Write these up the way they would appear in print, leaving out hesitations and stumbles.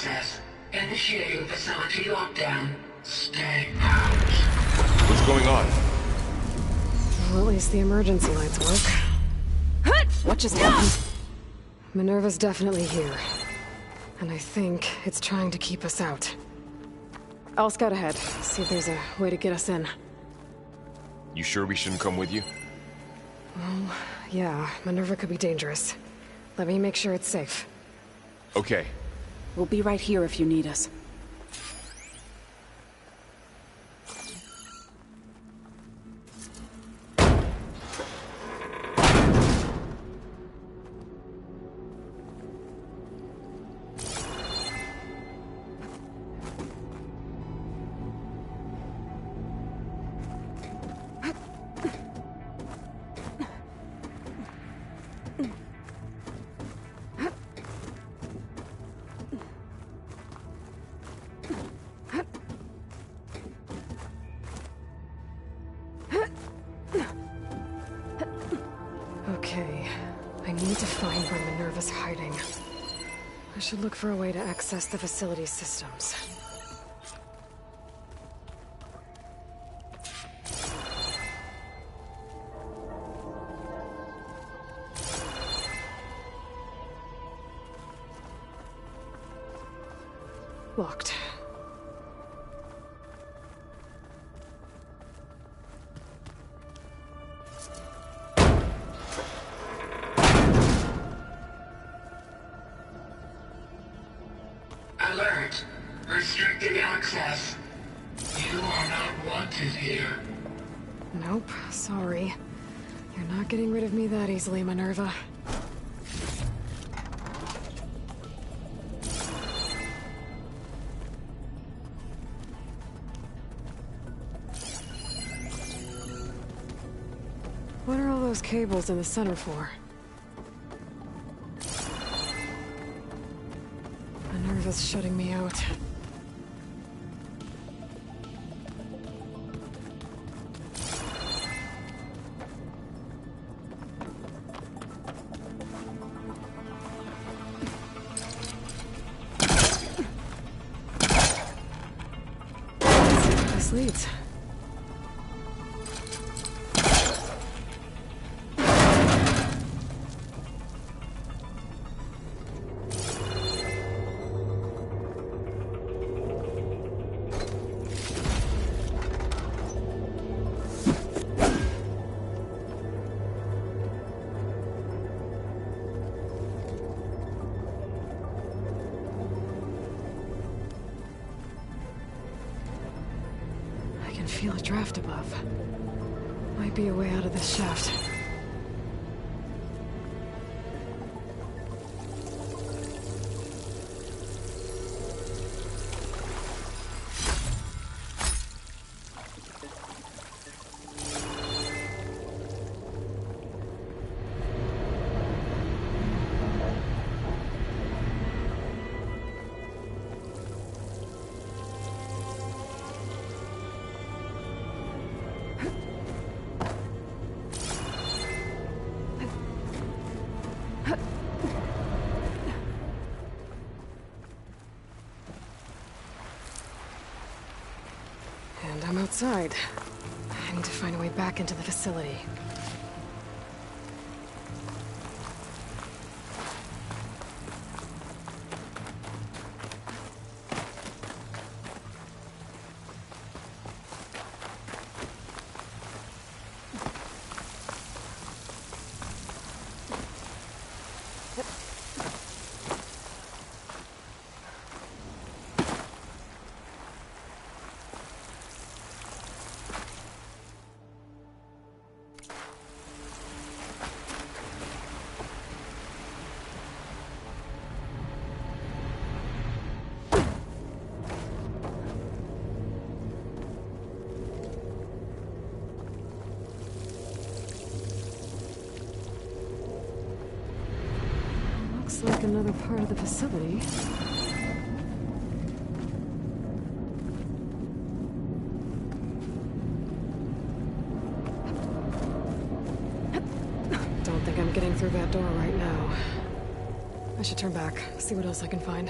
access. Initiating facility lockdown. Stay out. What's going on? Well, at least the emergency lights work. What just happened? Minerva's definitely here. And I think it's trying to keep us out. I'll scout ahead, see if there's a way to get us in. You sure we shouldn't come with you? Well, yeah, Minerva could be dangerous. Let me make sure it's safe. Okay. We'll be right here if you need us. Okay, I need to find where Minerva's hiding. I should look for a way to access the facility's systems. Locked. Alert. Restricted access. You are not wanted here. Nope, sorry. You're not getting rid of me that easily, Minerva. What are all those cables in the center for? Minerva's shutting me out. Let's see where this leads. I can feel a draft above. Might be a way out of this shaft. And I'm outside. I need to find a way back into the facility. Looks like another part of the facility. Don't think I'm getting through that door right now. I should turn back, see what else I can find.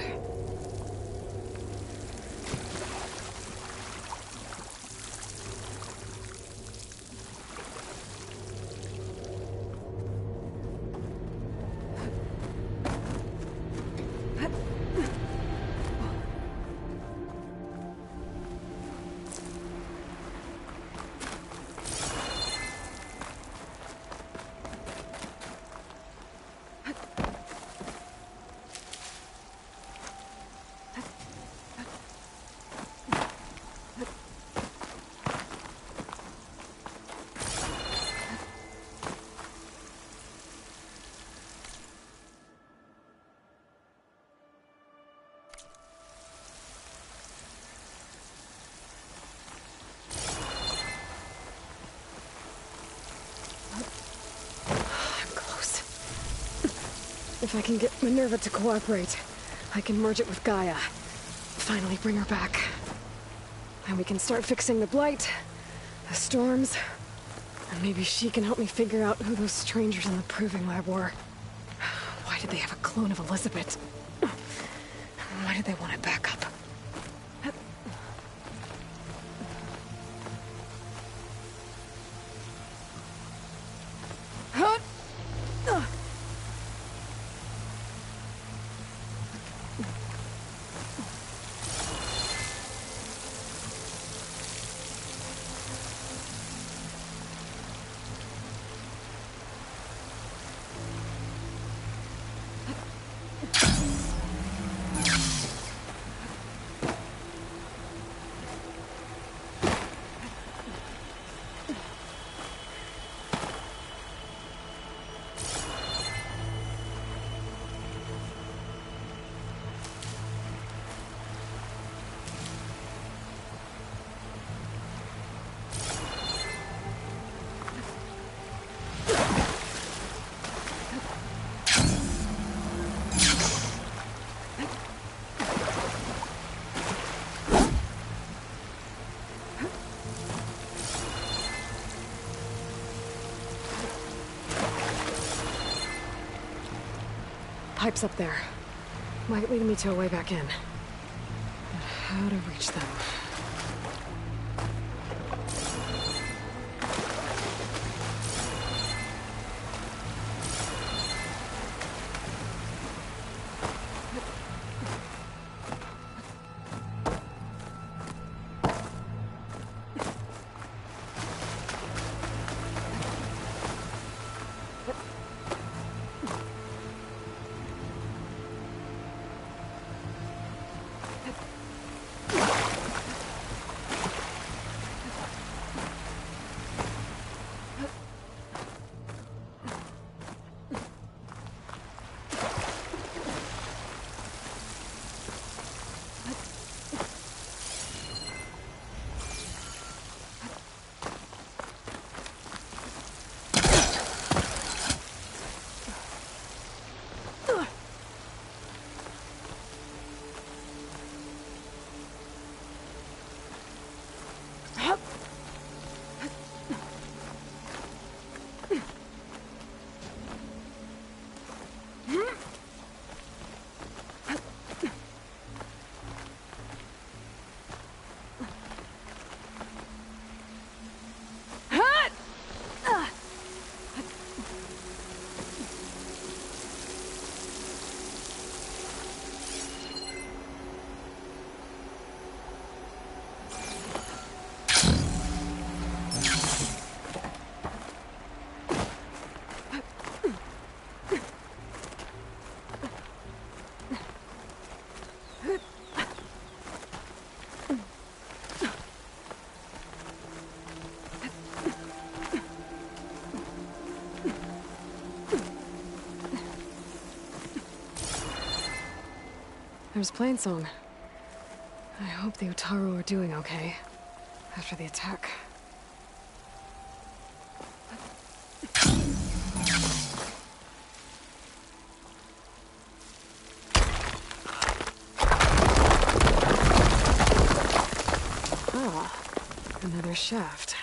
If I can get Minerva to cooperate, I can merge it with Gaia. Finally bring her back. And we can start fixing the Blight, the storms, and maybe she can help me figure out who those strangers in the Proving Lab were. Why did they have a clone of Elizabeth? Why did they want it back up? Pipes up there. Might lead me to a way back in. But how to reach them? There's Plainsong. I hope the Utaru are doing okay after the attack. Ah, another shaft.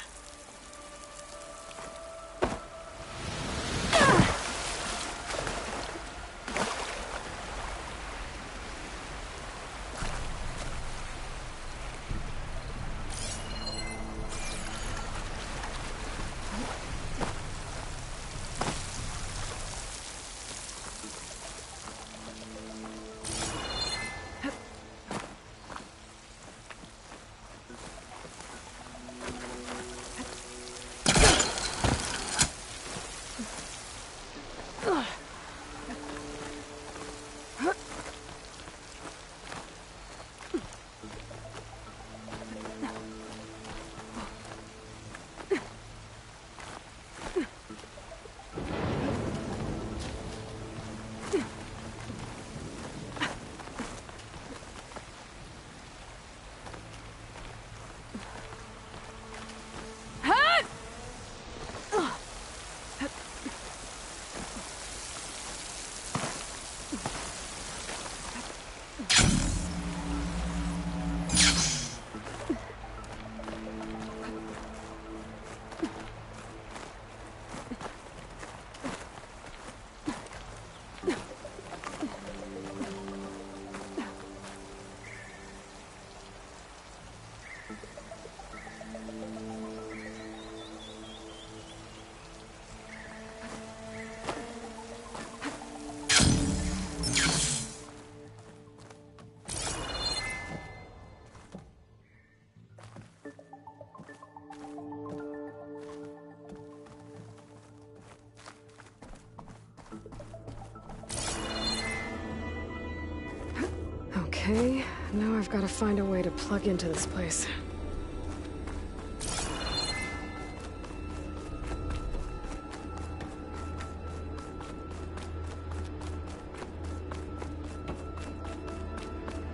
Okay, now I've got to find a way to plug into this place.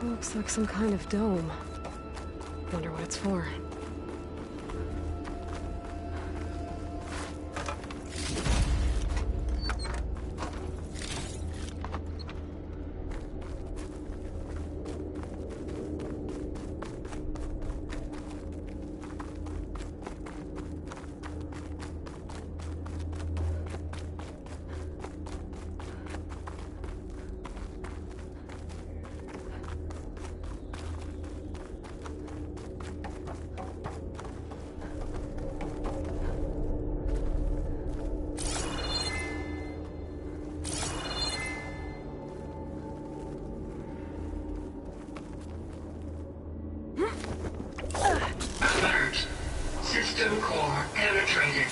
Looks like some kind of dome. Wonder what it's for. Alert! System core penetrated.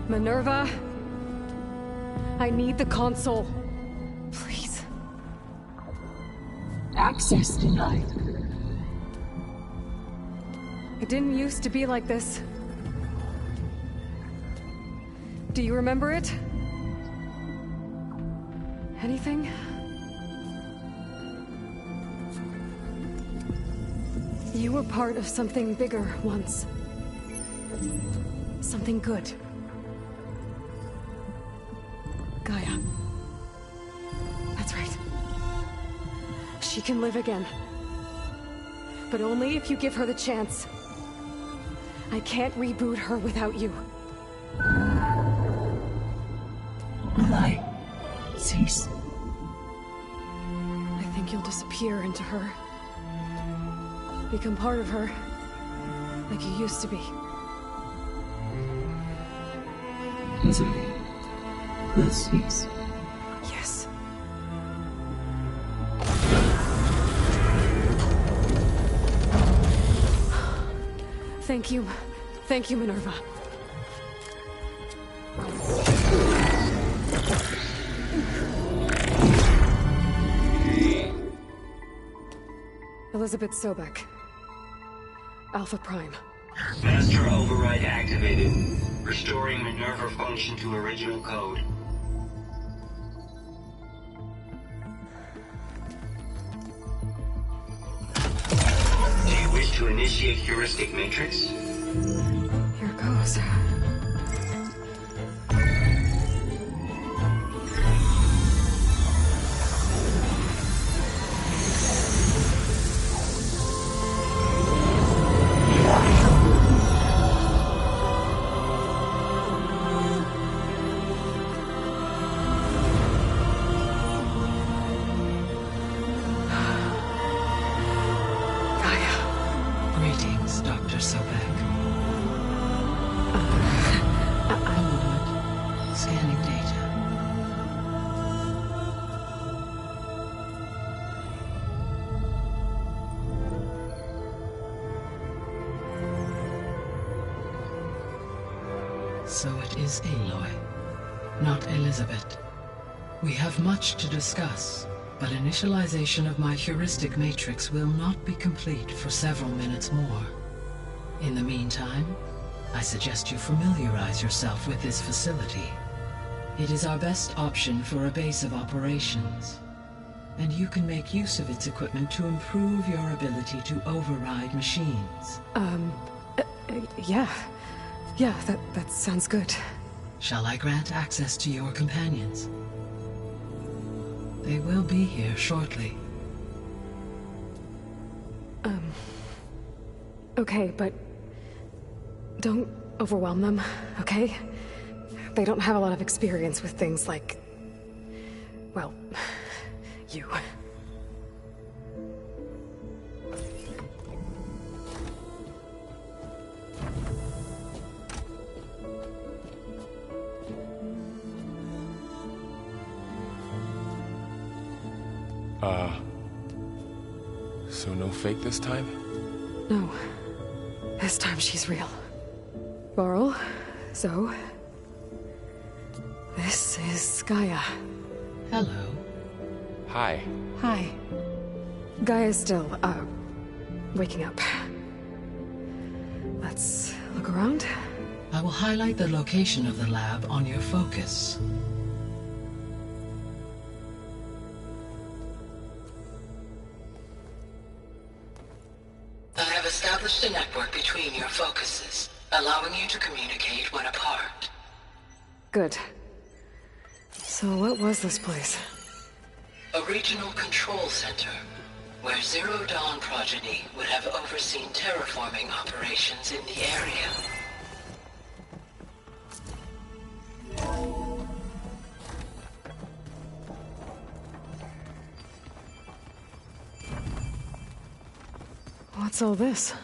Minerva? I need the console. Please. Access denied. It didn't used to be like this. Do you remember it? Anything? You were part of something bigger once. Something good. Gaia. That's right. She can live again. But only if you give her the chance. I can't reboot her without you. Light. Cease. I think you'll disappear into her. Become part of her. Like you used to be. Easily. Will cease. Yes. Thank you. Thank you, Minerva. Elizabeth Sobek. Alpha Prime. Master override activated. Restoring Minerva function to original code. Do you wish to initiate heuristic matrix? Here goes. Greetings, Dr. Sobek. A moment. Scanning data. So it is Aloy, not Elizabeth. We have much to discuss, but initialization of my heuristic matrix will not be complete for several minutes more. In the meantime, I suggest you familiarize yourself with this facility. It is our best option for a base of operations, and you can make use of its equipment to improve your ability to override machines. Yeah. Yeah, that sounds good. Shall I grant access to your companions? They will be here shortly. Okay, but don't overwhelm them, okay? They don't have a lot of experience with things like, well, you. So no fake this time? No. This time she's real. Varl, Zoe. This is Gaia. Hello. Hi. Hi. Gaia's still, waking up. Let's look around. I will highlight the location of the lab on your focus. I have established a network between your focuses, allowing you to communicate when apart. Good. So what was this place? A regional control center, where Zero Dawn progeny would have overseen terraforming operations in the area. What's all this?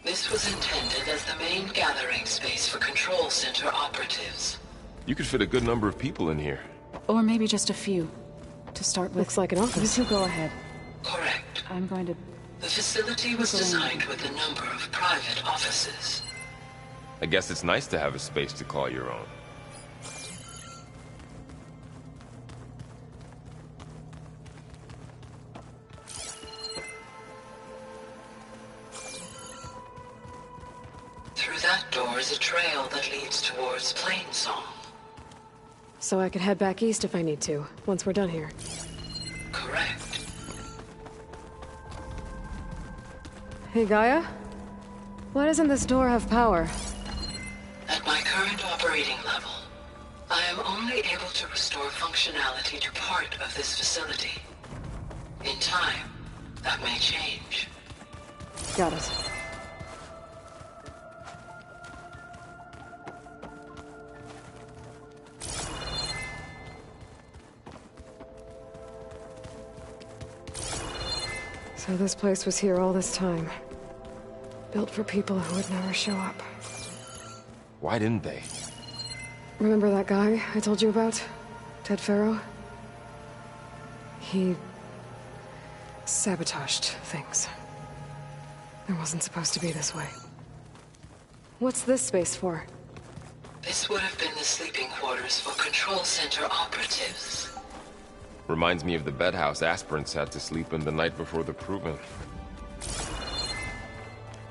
This was intended as the main gathering space for control center operatives. You could fit a good number of people in here. Or maybe just a few. To start with. Looks like an office. You two go ahead. Correct. I'm going to... The facility was designed with a number of private offices. I guess it's nice to have a space to call your own. Through that door is a trail that leads towards Plainsong. So I could head back east if I need to, once we're done here. Correct. Hey, Gaia? Why doesn't this door have power? At my current operating level, I am only able to restore functionality to part of this facility. In time, that may change. Got it. So this place was here all this time. Built for people who would never show up. Why didn't they? Remember that guy I told you about? Ted Faro? He... sabotaged things. It wasn't supposed to be this way. What's this space for? This would have been the sleeping quarters for control center operatives. Reminds me of the bedhouse aspirants had to sleep in the night before the Proving.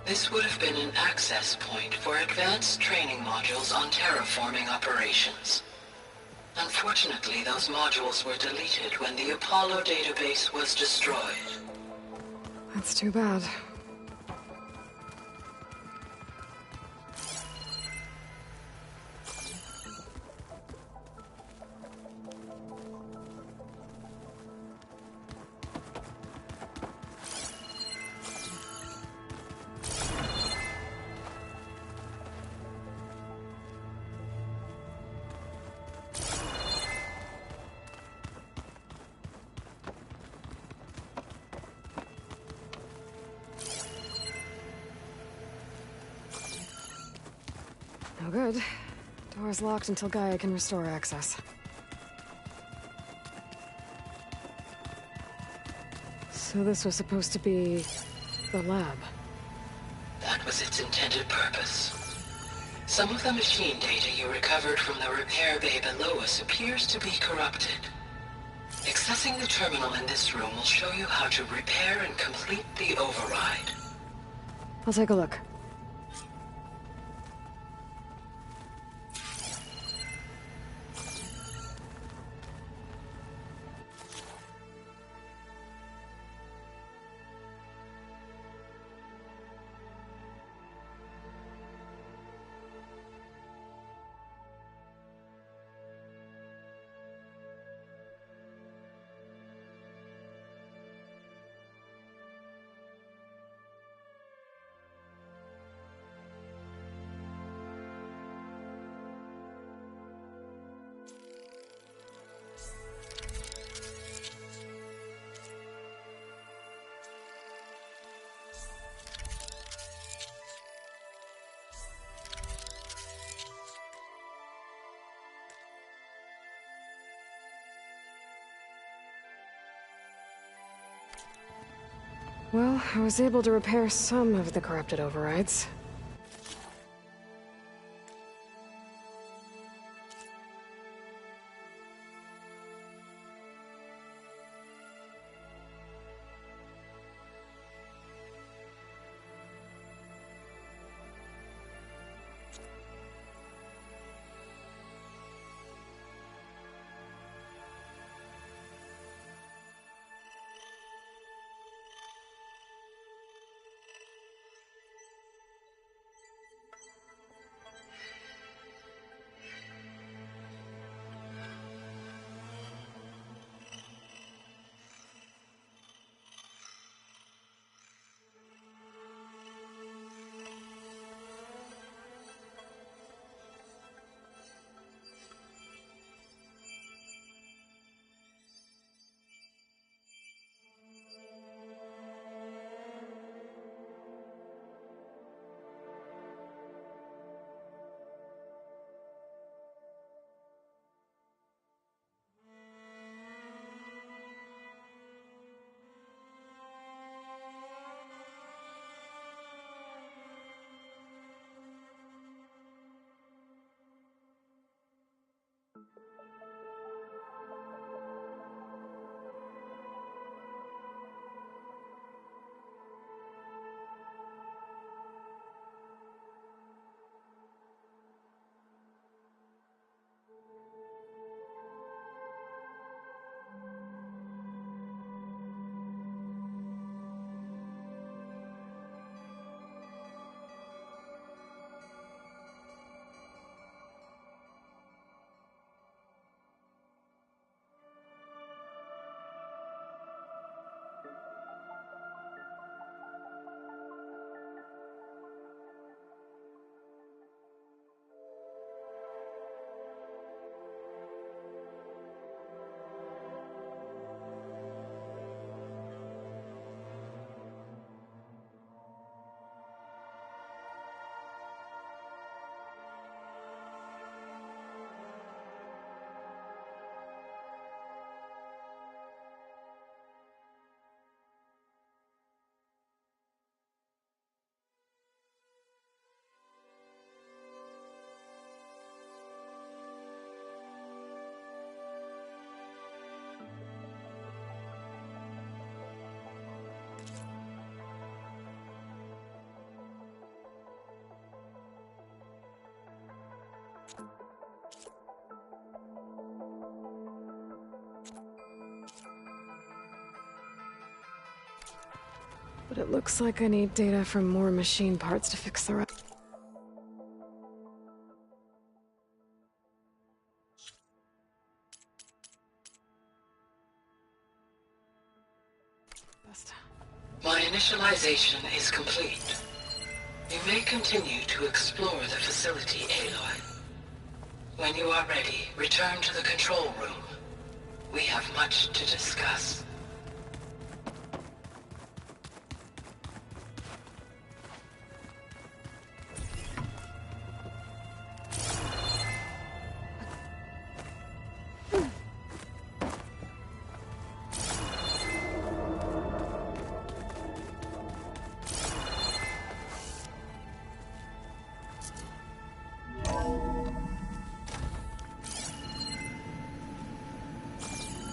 This would have been an access point for advanced training modules on terraforming operations. Unfortunately, those modules were deleted when the Apollo database was destroyed. That's too bad. No good. Door's locked until Gaia can restore access. So this was supposed to be... the lab. That was its intended purpose. Some of the machine data you recovered from the repair bay below us appears to be corrupted. Accessing the terminal in this room will show you how to repair and complete the override. I'll take a look. Well, I was able to repair some of the corrupted overrides. But it looks like I need data from more machine parts to fix the rest. My initialization is complete. You may continue to explore the facility, Aloy. When you are ready, return to the control room. We have much to discuss.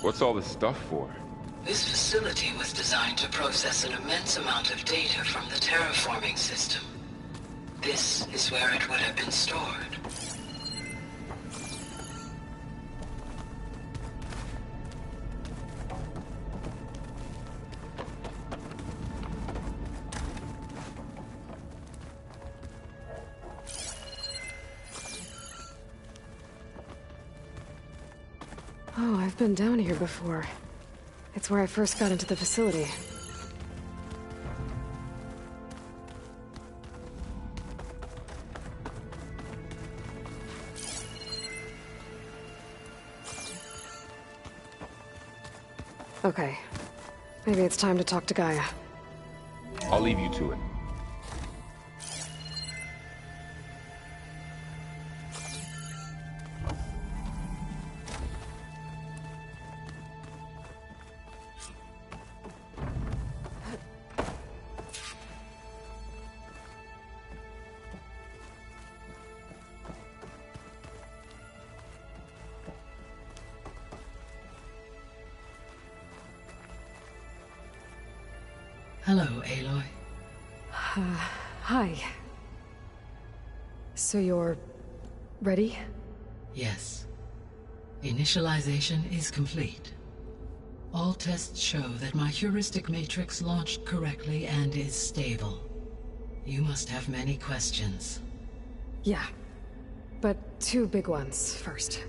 What's all this stuff for? This facility was designed to process an immense amount of data from the terraforming system. This is where it would have been stored. Oh, I've been down here before. It's where I first got into the facility. Okay. Maybe it's time to talk to Gaia. I'll leave you to it. Hello, Aloy. Hi. So you're... ready? Yes. Initialization is complete. All tests show that my heuristic matrix launched correctly and is stable. You must have many questions. Yeah. But two big ones first.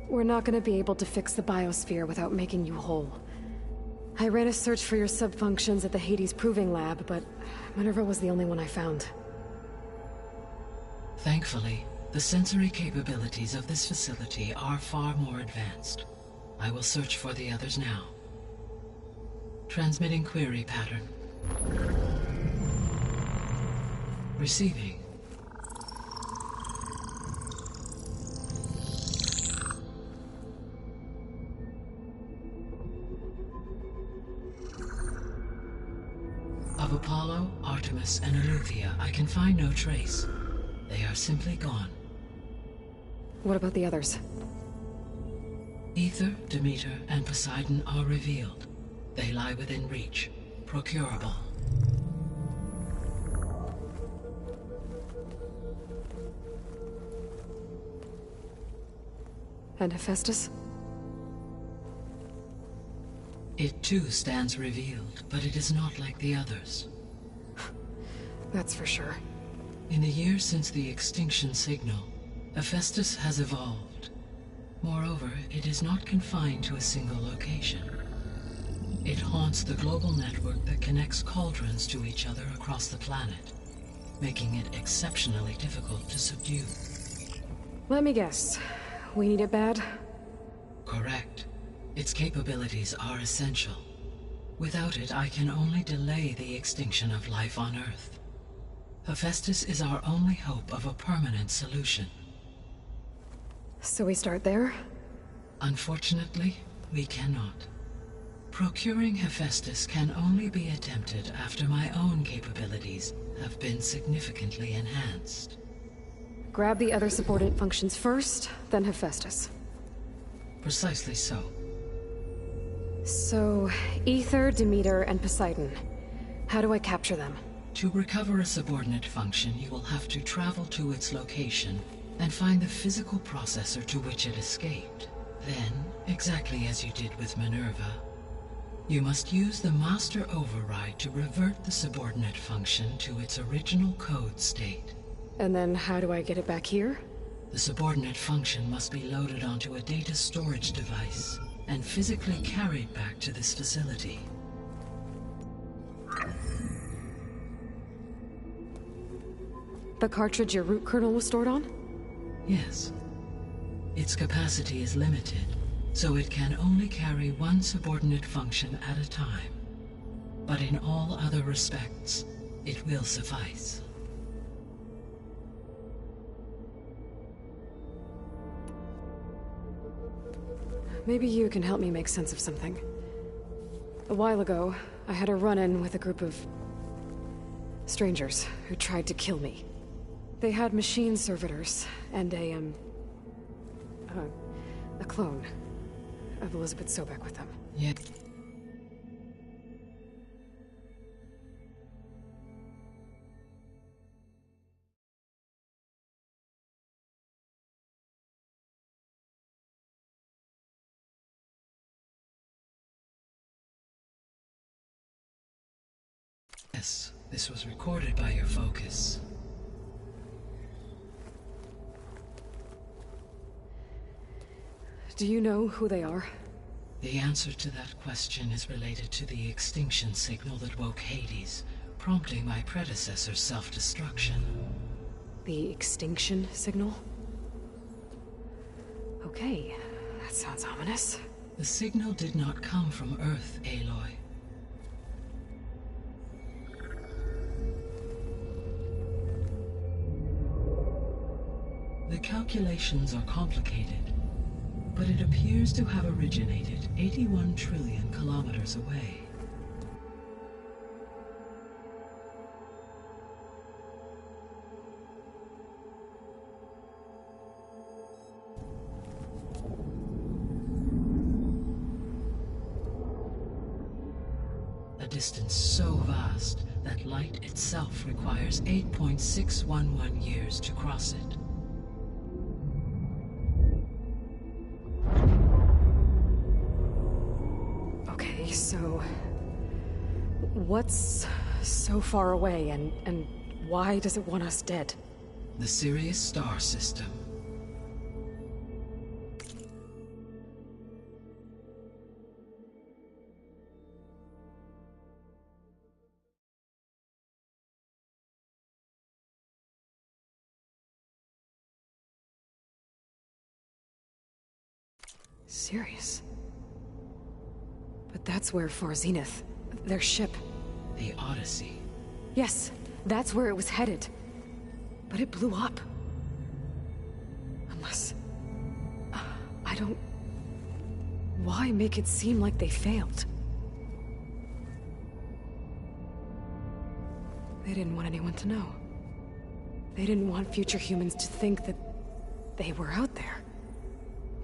We're not gonna be able to fix the biosphere without making you whole. I ran a search for your subfunctions at the Hades Proving Lab, but Minerva was the only one I found. Thankfully, the sensory capabilities of this facility are far more advanced. I will search for the others now. Transmitting query pattern. Receiving. Of Apollo, Artemis, and Eleuthia, I can find no trace. They are simply gone. What about the others? Aether, Demeter, and Poseidon are revealed. They lie within reach. Procurable. And Hephaestus? It too stands revealed, but it is not like the others. That's for sure. In the years since the extinction signal, Hephaestus has evolved. Moreover, it is not confined to a single location. It haunts the global network that connects cauldrons to each other across the planet, making it exceptionally difficult to subdue. Let me guess. We need it bad? Correct. Its capabilities are essential. Without it, I can only delay the extinction of life on Earth. Hephaestus is our only hope of a permanent solution. So we start there? Unfortunately, we cannot. Procuring Hephaestus can only be attempted after my own capabilities have been significantly enhanced. Grab the other subordinate functions first, then Hephaestus. Precisely so. So, Aether, Demeter, and Poseidon. How do I capture them? To recover a subordinate function, you will have to travel to its location and find the physical processor to which it escaped. Then, exactly as you did with Minerva, you must use the master override to revert the subordinate function to its original code state. And then how do I get it back here? The subordinate function must be loaded onto a data storage device and physically carried back to this facility. The cartridge your root kernel was stored on? Yes. Its capacity is limited, so it can only carry one subordinate function at a time. But in all other respects, it will suffice. Maybe you can help me make sense of something. A while ago, I had a run-in with a group of strangers who tried to kill me. They had machine servitors and a clone of Elizabeth Sobek with them. Yet... Yes, this was recorded by your focus. Do you know who they are? The answer to that question is related to the extinction signal that woke Hades, prompting my predecessor's self-destruction. The extinction signal? Okay, that sounds ominous. The signal did not come from Earth, Aloy. The calculations are complicated, but it appears to have originated 81 trillion kilometers away. distance so vast that light itself requires 8.611 years to cross it. Okay, so... what's so far away, and why does it want us dead? The Sirius star system. Sirius? But that's where Far Zenith, their ship... The Odyssey. Yes, that's where it was headed. But it blew up. Unless... I don't... Why make it seem like they failed? They didn't want anyone to know. They didn't want future humans to think that they were out there.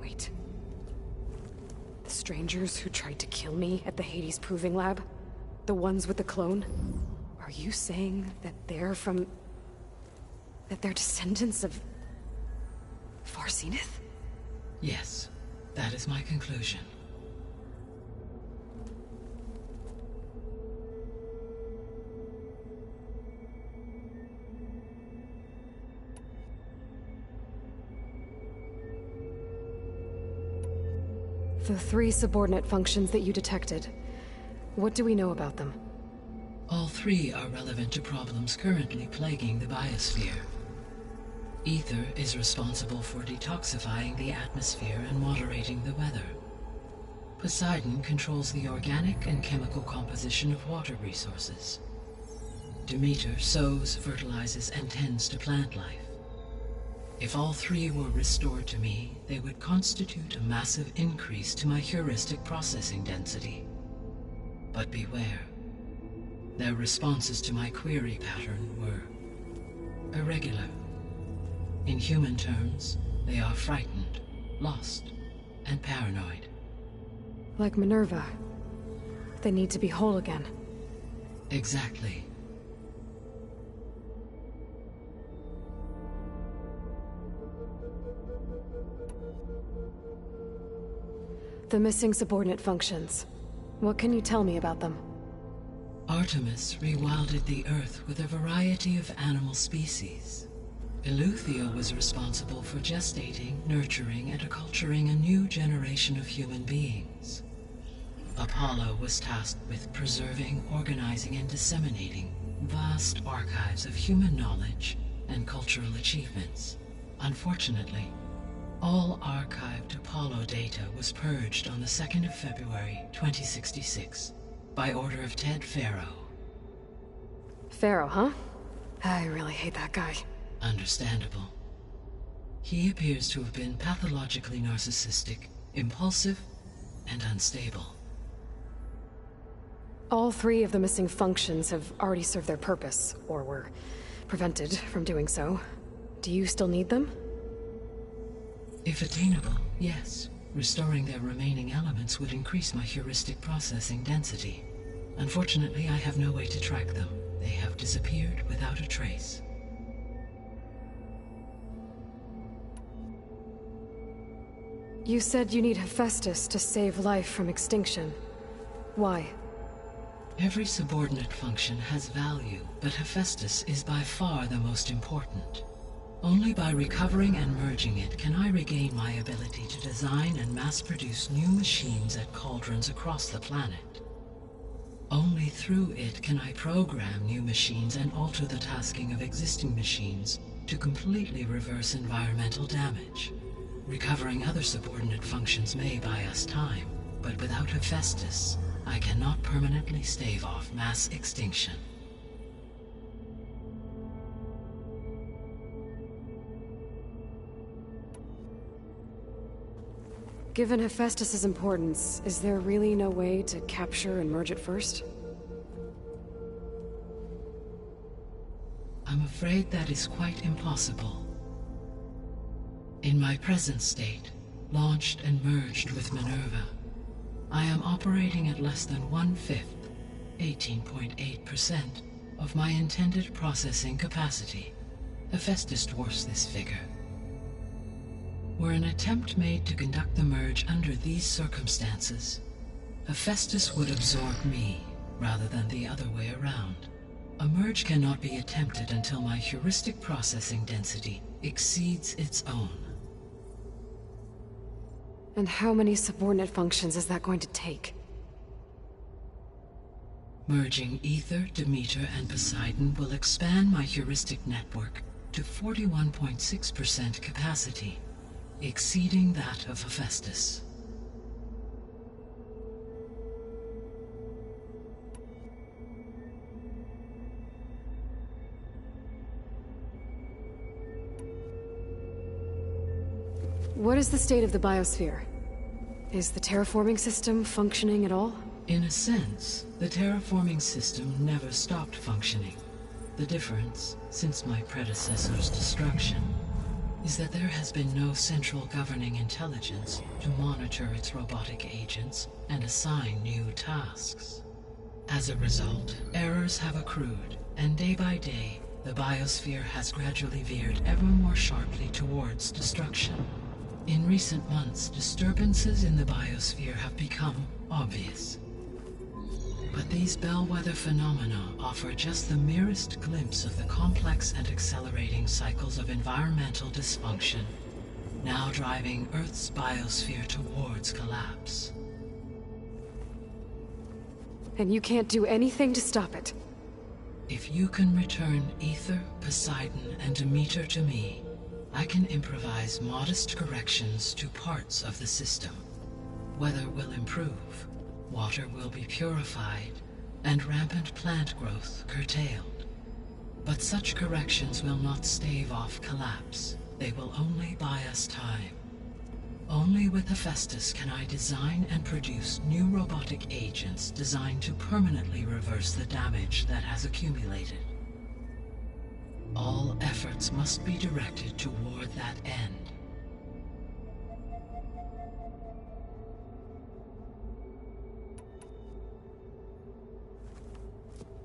Wait. The strangers who tried to kill me at the Hades Proving Lab? The ones with the clone? Are you saying that they're from... that they're descendants of... Far Zenith? Yes, that is my conclusion. The 3 subordinate functions that you detected. What do we know about them? All 3 are relevant to problems currently plaguing the biosphere. Ether is responsible for detoxifying the atmosphere and moderating the weather. Poseidon controls the organic and chemical composition of water resources. Demeter sows, fertilizes, and tends to plant life. If all 3 were restored to me, they would constitute a massive increase to my heuristic processing density. But beware. Their responses to my query pattern were irregular. In human terms, they are frightened, lost, and paranoid. Like Minerva. They need to be whole again. Exactly. The missing subordinate functions. What can you tell me about them? Artemis rewilded the Earth with a variety of animal species. Eleuthia was responsible for gestating, nurturing, and acculturating a new generation of human beings. Apollo was tasked with preserving, organizing, and disseminating vast archives of human knowledge and cultural achievements. Unfortunately, all archived Apollo data was purged on the 2nd of February, 2066, by order of Ted Faro. Pharaoh, huh? I really hate that guy. Understandable. He appears to have been pathologically narcissistic, impulsive, and unstable. All 3 of the missing functions have already served their purpose, or were prevented from doing so. Do you still need them? If attainable, yes. Restoring their remaining elements would increase my heuristic processing density. Unfortunately, I have no way to track them. They have disappeared without a trace. You said you need Hephaestus to save life from extinction. Why? Every subordinate function has value, but Hephaestus is by far the most important. Only by recovering and merging it can I regain my ability to design and mass-produce new machines at cauldrons across the planet. Only through it can I program new machines and alter the tasking of existing machines to completely reverse environmental damage. Recovering other subordinate functions may buy us time, but without Hephaestus, I cannot permanently stave off mass extinction. Given Hephaestus's importance, is there really no way to capture and merge it first? I'm afraid that is quite impossible. In my present state, launched and merged with Minerva, I am operating at less than 1/5, 18.8% of my intended processing capacity. Hephaestus dwarfs this figure. Were an attempt made to conduct the merge under these circumstances, Hephaestus would absorb me rather than the other way around. A merge cannot be attempted until my heuristic processing density exceeds its own. And how many subordinate functions is that going to take? Merging Aether, Demeter, and Poseidon will expand my heuristic network to 41.6% capacity, exceeding that of Hephaestus. What is the state of the biosphere? Is the terraforming system functioning at all? In a sense, the terraforming system never stopped functioning. The difference, since my predecessor's destruction, is that there has been no central governing intelligence to monitor its robotic agents and assign new tasks. As a result, errors have accrued, and day by day, the biosphere has gradually veered ever more sharply towards destruction. In recent months, disturbances in the biosphere have become obvious. But these bellwether phenomena offer just the merest glimpse of the complex and accelerating cycles of environmental dysfunction, now driving Earth's biosphere towards collapse. And you can't do anything to stop it? If you can return Aether, Poseidon, and Demeter to me, I can improvise modest corrections to parts of the system. Weather will improve, water will be purified, and rampant plant growth curtailed. But such corrections will not stave off collapse. They will only buy us time. Only with Hephaestus can I design and produce new robotic agents designed to permanently reverse the damage that has accumulated. All efforts must be directed toward that end.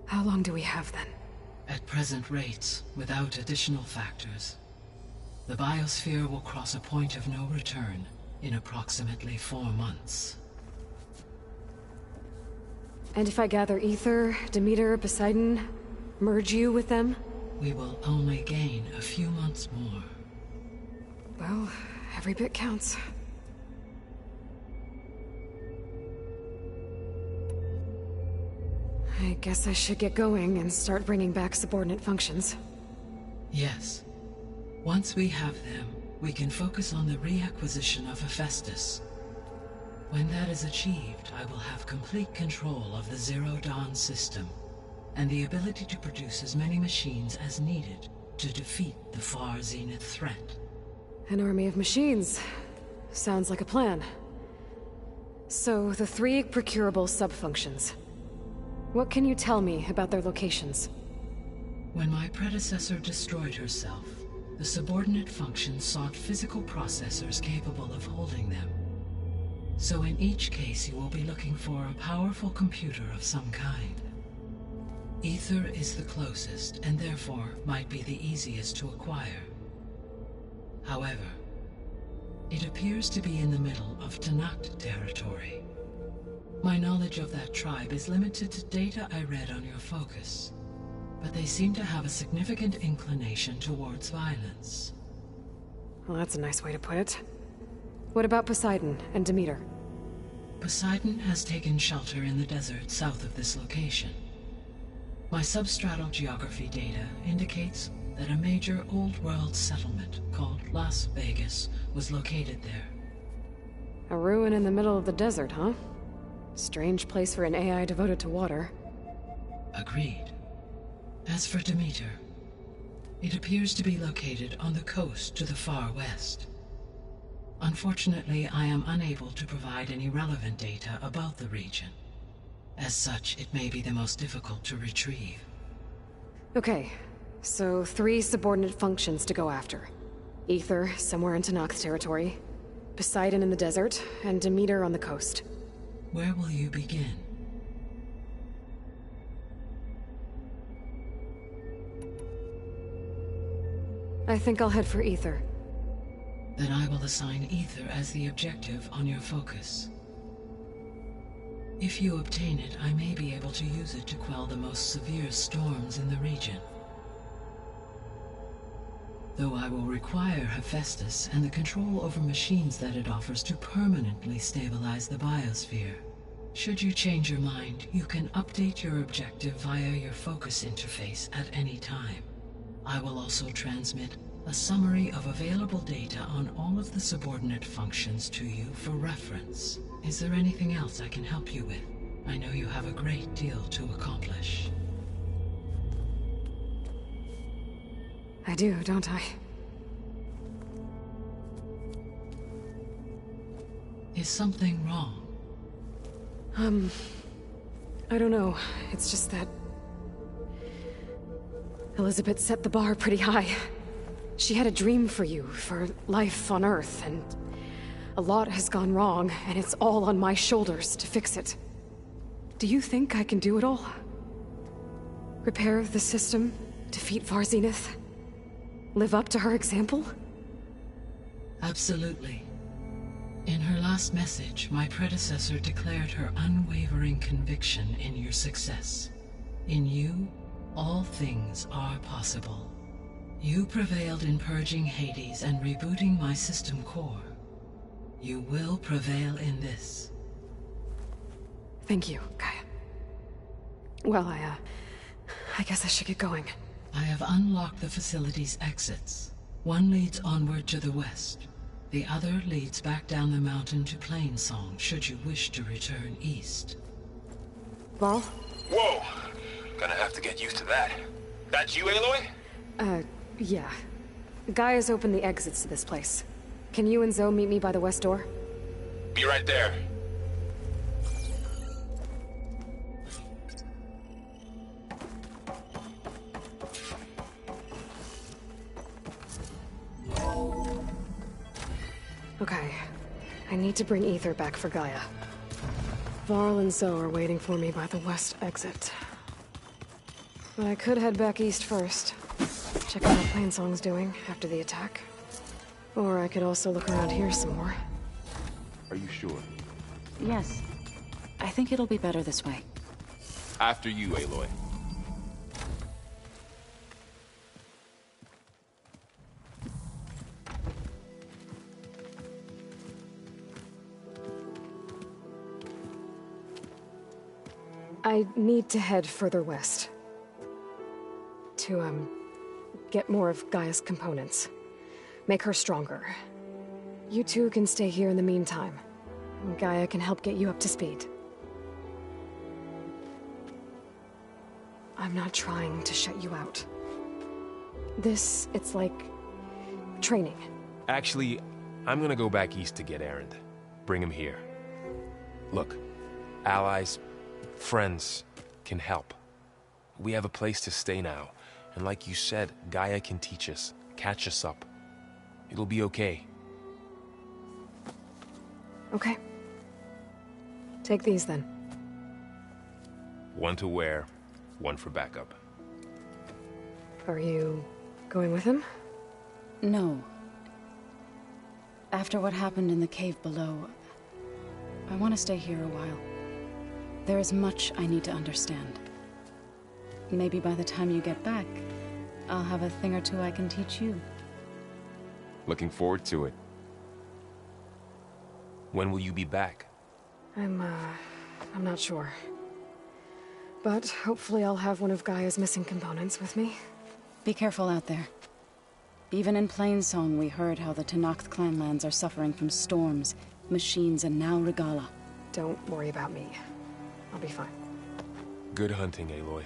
How long do we have then? At present rates, without additional factors, the biosphere will cross a point of no return in approximately 4 months. And if I gather Aether, Demeter, Poseidon, merge you with them? We will only gain a few months more. Well, every bit counts. I guess I should get going and start bringing back subordinate functions. Yes. Once we have them, we can focus on the reacquisition of Hephaestus. When that is achieved, I will have complete control of the Zero Dawn system, and the ability to produce as many machines as needed to defeat the Far Zenith threat. An army of machines. Sounds like a plan. So, the 3 procurable sub-functions. What can you tell me about their locations? When my predecessor destroyed herself, the subordinate functions sought physical processors capable of holding them. So in each case you will be looking for a powerful computer of some kind. Aether is the closest, and therefore might be the easiest to acquire. However, it appears to be in the middle of Tenakth territory. My knowledge of that tribe is limited to data I read on your focus, but they seem to have a significant inclination towards violence. Well, that's a nice way to put it. What about Poseidon and Demeter? Poseidon has taken shelter in the desert south of this location. My substratal geography data indicates that a major old-world settlement called Las Vegas was located there. A ruin in the middle of the desert, huh? Strange place for an AI devoted to water. Agreed. As for Demeter, it appears to be located on the coast to the far west. Unfortunately, I am unable to provide any relevant data about the region. As such, it may be the most difficult to retrieve. Okay, so 3 subordinate functions to go after. Aether, somewhere in Tenakth territory, Poseidon in the desert, and Demeter on the coast. Where will you begin? I think I'll head for Ether. Then I will assign Ether as the objective on your focus. If you obtain it, I may be able to use it to quell the most severe storms in the region. Though I will require Hephaestus and the control over machines that it offers to permanently stabilize the biosphere. Should you change your mind, you can update your objective via your focus interface at any time. I will also transmit a summary of available data on all of the subordinate functions to you for reference. Is there anything else I can help you with? I know you have a great deal to accomplish. I do, don't I? Is something wrong? I don't know. It's just that... Elizabeth set the bar pretty high. She had a dream for you, for life on Earth, and... a lot has gone wrong, and it's all on my shoulders to fix it. Do you think I can do it all? Repair the system? Defeat Varzenith? Live up to her example? Absolutely. In her last message, my predecessor declared her unwavering conviction in your success. In you, all things are possible. You prevailed in purging Hades and rebooting my system core. You will prevail in this. Thank you, Gaia. Well, I guess I should get going. I have unlocked the facility's exits. One leads onward to the west. The other leads back down the mountain to Plainsong, should you wish to return east. Varl? Whoa! Gonna have to get used to that. That's you, Aloy? Yeah. Gaia's opened the exits to this place. Can you and Zoe meet me by the west door? Be right there. Okay. I need to bring Ether back for Gaia. Varl and Zoe are waiting for me by the west exit. But I could head back east first. Check out how Plainsong's doing after the attack. Or I could also look around here some more. Are you sure? Yes. I think it'll be better this way. After you, Aloy. I need to head further west. To, get more of Gaia's components. Make her stronger. You two can stay here in the meantime. Gaia can help get you up to speed. I'm not trying to shut you out. It's like... training. Actually, I'm gonna go back east to get Erend. Bring him here. Look, allies, friends can help. We have a place to stay now, and like you said, Gaia can teach us, catch us up. It'll be okay. Okay. Take these then. One to wear, one for backup. Are you going with him? No. After what happened in the cave below, I want to stay here a while. There is much I need to understand. Maybe by the time you get back, I'll have a thing or two I can teach you. Looking forward to it. When will you be back? I'm not sure. But hopefully I'll have one of Gaia's missing components with me. Be careful out there. Even in Plainsong, we heard how the Tenakth clanlands are suffering from storms, machines, and now Regalla. Don't worry about me. I'll be fine. Good hunting, Aloy.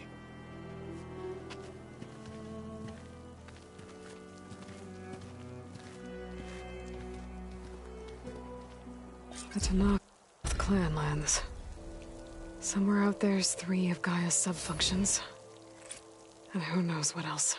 The Tenakth clanlands. Somewhere out there's 3 of Gaia's sub-functions. And who knows what else.